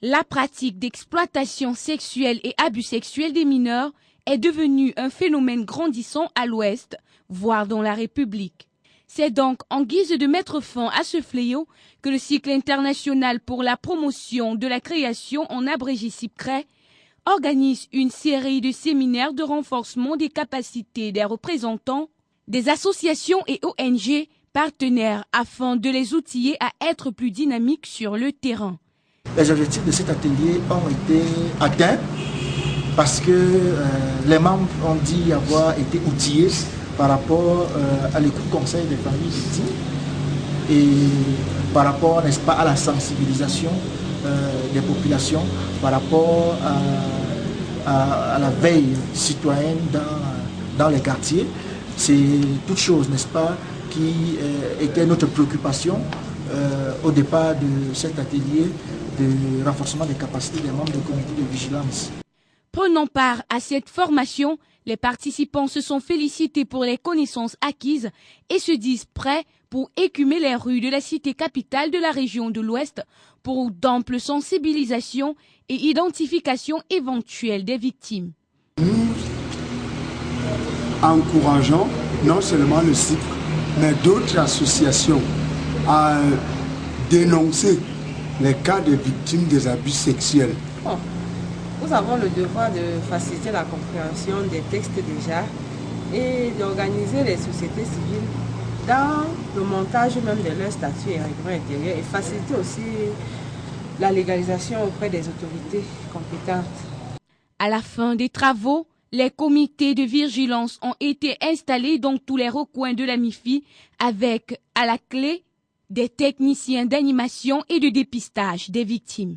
La pratique d'exploitation sexuelle et abus sexuels des mineurs est devenue un phénomène grandissant à l'Ouest, voire dans la République. C'est donc en guise de mettre fin à ce fléau que le cycle international pour la promotion de la création en abrégé CIPCRE organise une série de séminaires de renforcement des capacités des représentants des associations et ONG partenaires afin de les outiller à être plus dynamiques sur le terrain. Les objectifs de cet atelier ont été atteints parce que les membres ont dit avoir été outillés par rapport à l'écoute conseil des familles victimes et par rapport, n'est-ce pas, à la sensibilisation des populations, par rapport à la veille citoyenne dans les quartiers. C'est toute chose, n'est-ce pas, qui était notre préoccupation au départ de cet atelier de renforcement des capacités des membres du comité de vigilance. Prenant part à cette formation, les participants se sont félicités pour les connaissances acquises et se disent prêts pour écumer les rues de la cité capitale de la région de l'Ouest pour d'amples sensibilisations et identification éventuelle des victimes. Nous encourageons non seulement le CIPCRE, mais d'autres associations à dénoncer les cas de victimes des abus sexuels. Bon, nous avons le devoir de faciliter la compréhension des textes déjà et d'organiser les sociétés civiles dans le montage même de leur statut et règlement intérieur et faciliter aussi la légalisation auprès des autorités compétentes. À la fin des travaux, les comités de vigilance ont été installés dans tous les recoins de la MIFI avec, à la clé, des techniciens d'animation et de dépistage des victimes.